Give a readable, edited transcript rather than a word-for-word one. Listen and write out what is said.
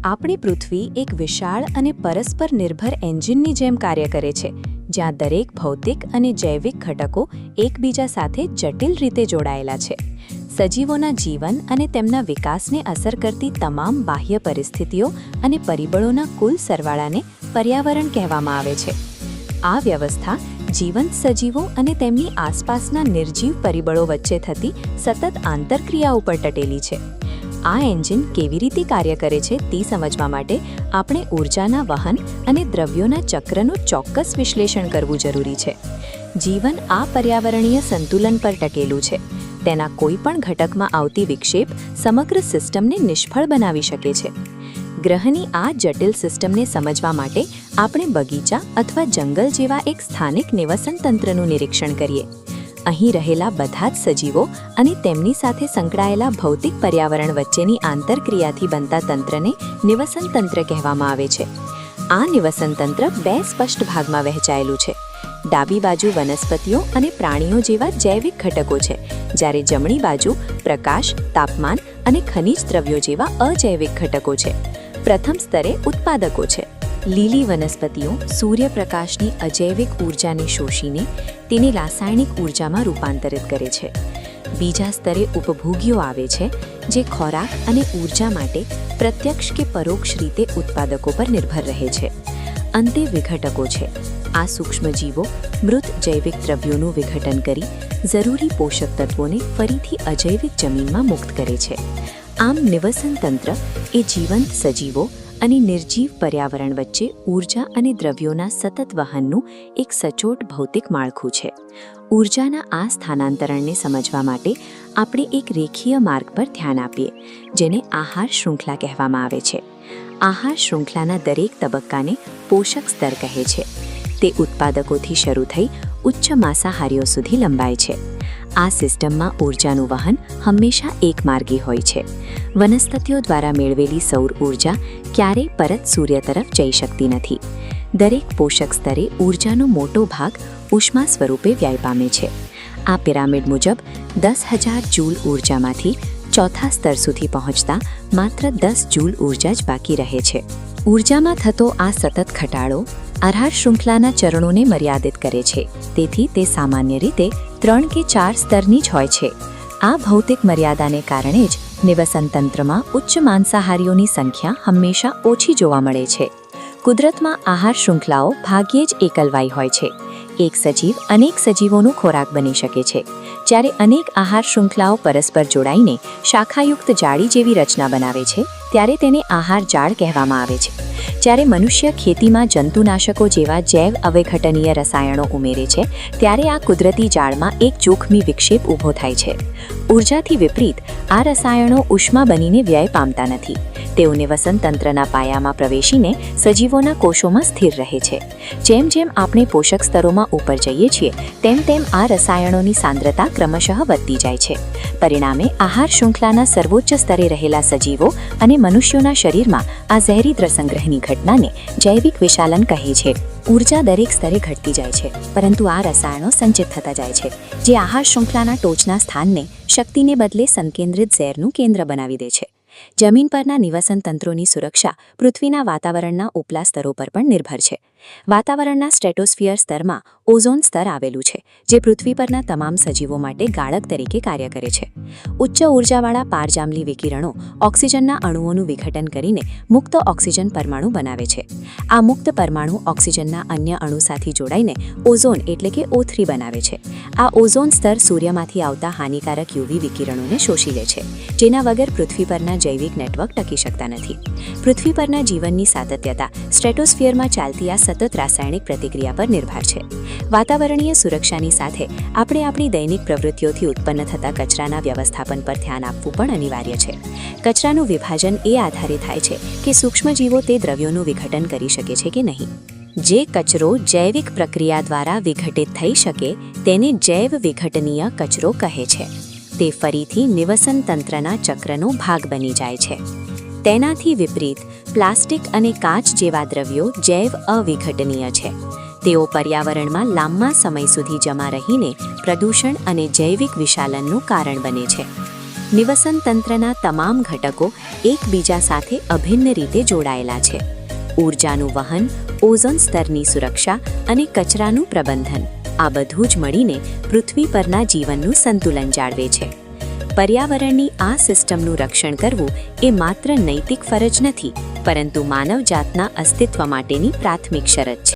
આપણી પૃથ્વી એક વિશાળ અને પરસ્પર નિર્ભર એન્જિનની જેમ કાર્ય કરે છે, જ્યાં દરેક ભૌતિક અને જૈવિક ઘટકો એકબીજા સાથે જટિલ રીતે જોડાયેલા છે. સજીવોના જીવન અને તેમના વિકાસને અસર કરતી તમામ બાહ્ય પરિસ્થિતિઓ અને પરિબળોના કુલ સરવાળાને પર્યાવરણ કહેવામાં આવે છે. આ વ્યવસ્થા જીવંત સજીવો અને તેમની આસપાસના નિર્જીવ પરિબળો વચ્ચે થતી સતત આંતરક્રિયા ઉપર ટટેલી છે. આ એન્જિન કેવી રીતે કાર્ય કરે છે તે સમજવા માટે આપણે ઊર્જાના વહન અને દ્રવ્યોના ચક્રનું ચોક્કસ વિશ્લેષણ કરવું જરૂરી છે. જીવન આ પર્યાવરણીય સંતુલન પર ટકેલું છે. તેના કોઈ પણ ઘટકમાં આવતી વિક્ષેપ સમગ્ર સિસ્ટમને નિષ્ફળ બનાવી શકે છે. ગ્રહની આ જટિલ સિસ્ટમને સમજવા માટે આપણે બગીચા અથવા જંગલ જેવા એક સ્થાનિક નિવસન તંત્રનું નિરીક્ષણ કરીએ. અહીં રહેલા બધા જ સજીવો અને તેમની સાથે સંકળાયેલા ભૌતિક પર્યાવરણ વચ્ચેની આંતરક્રિયાથી બનતા તંત્રને નિવસન તંત્ર કહેવામાં આવે છે. આ નિવસન તંત્ર બે સ્પષ્ટ ભાગમાં વહેંચાયેલું છે. ડાબી બાજુ વનસ્પતિઓ અને પ્રાણીઓ જેવા જૈવિક ઘટકો છે, જ્યારે જમણી બાજુ પ્રકાશ, તાપમાન અને ખનિજ દ્રવ્યો જેવા અજૈવિક ઘટકો છે. પ્રથમ સ્તરે ઉત્પાદકો છે. લીલી વનસ્પતિઓ સૂર્યપ્રકાશની અજૈવિક ઊર્જાને શોષીને તેને રાસાયણિક ઊર્જામાં રૂપાંતરિત કરે છે. બીજા સ્તરે ઉપભોગીઓ આવે છે, જે ખોરાક અને ઊર્જા માટે પ્રત્યક્ષ કે પરોક્ષ રીતે ઉત્પાદકો પર નિર્ભર રહે છે. અંતે વિઘટકો છે. આ સૂક્ષ્મજીવો મૃત જૈવિક દ્રવ્યોનું વિઘટન કરી જરૂરી પોષક તત્વોને ફરીથી અજૈવિક જમીનમાં મુક્ત કરે છે. આમ નિવસન તંત્ર એ જીવંત સજીવો અને નિર્જીવ પર્યાવરણ વચ્ચે ઊર્જા અને દ્રવ્યોના સતત વહનનું એક સચોટ ભૌતિક માળખું છે. ઊર્જાના આ સ્થાનાંતરણને સમજવા માટે આપણે એક રેખીય માર્ગ પર ધ્યાન આપીએ, જેને આહાર શૃંખલા કહેવામાં આવે છે. આહાર શૃંખલાના દરેક તબક્કાને પોષક સ્તર કહે છે. તે ઉત્પાદકોથી શરૂ થઈ ઉચ્ચ માંસાહારીઓ સુધી લંબાય છે. આ સિસ્ટમમાં ઊર્જાનું વહન હંમેશા એકમાર્ગી હોય છે. વનસ્પતિઓ દ્વારા મેળવેલી સૌર ઊર્જા ક્યારેય પરત સૂર્ય તરફ જઈ શકતી નથી. દરેક પોષક સ્તરે ઊર્જાનો મોટો ભાગ ઉષ્મા સ્વરૂપે વ્યય પામે છે. આ પિરામિડ મુજબ 10,000 જૂલ ઊર્જામાંથી ચોથા સ્તર સુધી પહોંચતા માત્ર 10 જૂલ ઊર્જા જ બાકી રહે છે. ઊર્જામાં થતો આ સતત ઘટાડો આહાર શૃંખલાના ચરણોને મર્યાદિત કરે છે. તેથી તે સામાન્ય રીતે 3 કે 4 સ્તરની જ હોય છે. આ ભૌતિક મર્યાદાને કારણે જ નિવસન તંત્રમાં ઉચ્ચ માંસાહારીઓની સંખ્યા હંમેશા ઓછી જોવા મળે છે. કુદરતમાં આહાર શૃંખલાઓ ભાગ્યે જ એકલવાઈ હોય છે. એક સજીવ અનેક સજીવોનો ખોરાક બની શકે છે, જ્યારે અનેક આહાર શૃંખલાઓ પરસ્પર જોડાઈને શાખાયુક્ત જાળી જેવી રચના બનાવે છે, ત્યારે તેને આહાર જાળ કહેવામાં આવે છે. જ્યારે મનુષ્ય ખેતીમાં જંતુનાશકો જેવા જૈવ અવિઘટનીય રસાયણો ઉમેરે છે, ત્યારે આ કુદરતી જાળમાં એક જોખમી વિક્ષેપ ઊભો થાય છે. ઊર્જાથી વિપરીત આ રસાયણો ઉષ્મા બનીને વ્યય પામતા નથી. તેઓ નિવસન તંત્રના પાયામાં પ્રવેશીને સજીવોના કોષોમાં સ્થિર રહે છે. જેમ જેમ આપણે પોષક સ્તરોમાં ઉપર જઈએ છીએ, તેમ તેમ આ રસાયણોની સાંદ્રતા ક્રમશઃ વધતી જાય છે. પરિણામે આહાર શૃંખલાના સર્વોચ્ચ સ્તરે રહેલા સજીવો અને મનુષ્યોના શરીરમાં આ ઝેરી દ્રસંગ્રહની ઘટનાને જૈવિક વિશાલન કહે છે. ઊર્જા દરેક સ્તરે ઘટતી જાય છે, પરંતુ આ રસાયણો સંચિત થતા જાય છે, જે આહાર શૃંખલાના ટોચના સ્થાનને શક્તિને બદલે સંકેન્દ્રિત ઝેરનું કેન્દ્ર બનાવી દે છે. જમીન પરના નિવસન તંત્રોની સુરક્ષા પૃથ્વીના વાતાવરણના ઉપલા સ્તરો પર પણ નિર્ભર છે. વાતાવરણના સ્ટ્રેટોસ્ફિયર સ્તરમાં ઓઝોન સ્તર આવેલું છે, જે પૃથ્વી પરના તમામ સજીવો માટે ગાળક તરીકે કાર્ય કરે છે. ઉચ્ચ ઊર્જાવાળા પારજાંબલી વિકિરણો ઓક્સિજનના અણુઓનું વિઘટન કરીને મુક્ત ઓક્સિજન પરમાણુ બનાવે છે. આ મુક્ત પરમાણુ ઓક્સિજનના અન્ય અણુ સાથે જોડાઈને ઓઝોન એટલે કે O3 બનાવે છે. આ ઓઝોન સ્તર સૂર્યમાંથી આવતા હાનિકારક યુવી વિકિરણોને શોષી લે છે, જેના વગર પૃથ્વી પરના જૈવિક નેટવર્ક ટકી શકતા નથી. પૃથ્વી પરના જીવનની સાતત્યતા સ્ટ્રેટોસ્ફિયરમાં ચાલતી આ સતત રાસાયણિક પ્રતિક્રિયા પર નિર્ભર છે. વાતાવરણીય સુરક્ષાની સાથે આપણે આપણી દૈનિક પ્રવૃત્તિઓથી ઉત્પન્ન થતા કચરાના વ્યવસ્થાપન પર ધ્યાન આપવું પણ અનિવાર્ય છે. કચરાનું વિભાજન એ આધારે થાય છે કે સૂક્ષ્મજીવો તે દ્રવ્યોનું વિઘટન કરી શકે છે કે નહીં. જે કચરો જૈવિક પ્રક્રિયા દ્વારા વિઘટિત થઈ શકે તેને જૈવ વિઘટનીય કચરો કહે છે. તે ફરીથી નિવસન તંત્રના ચક્રનો ભાગ બની જાય છે. તેનાથી વિપરીત પ્લાસ્ટિક અને કાચ જેવા દ્રવ્યો જૈવ અવિઘટનીય છે. તેઓ પર્યાવરણમાં લાંબા સમય સુધી જમા રહીને પ્રદૂષણ અને જૈવિક વિશાલનનું કારણ બને છે. નિવસન તંત્રના તમામ ઘટકો એકબીજા સાથે અભિન્ન રીતે જોડાયેલા છે. ઊર્જાનું વહન, ઓઝોન સ્તરની સુરક્ષા અને કચરાનું પ્રબંધન, આ બધું જ મળીને પૃથ્વી પરના જીવનનું સંતુલન જાળવે છે. પર્યાવરણની આ સિસ્ટમનું રક્ષણ કરવું એ માત્ર નૈતિક ફરજ નથી, પરંતુ માનવજાતના અસ્તિત્વ માટેની પ્રાથમિક શરત છે.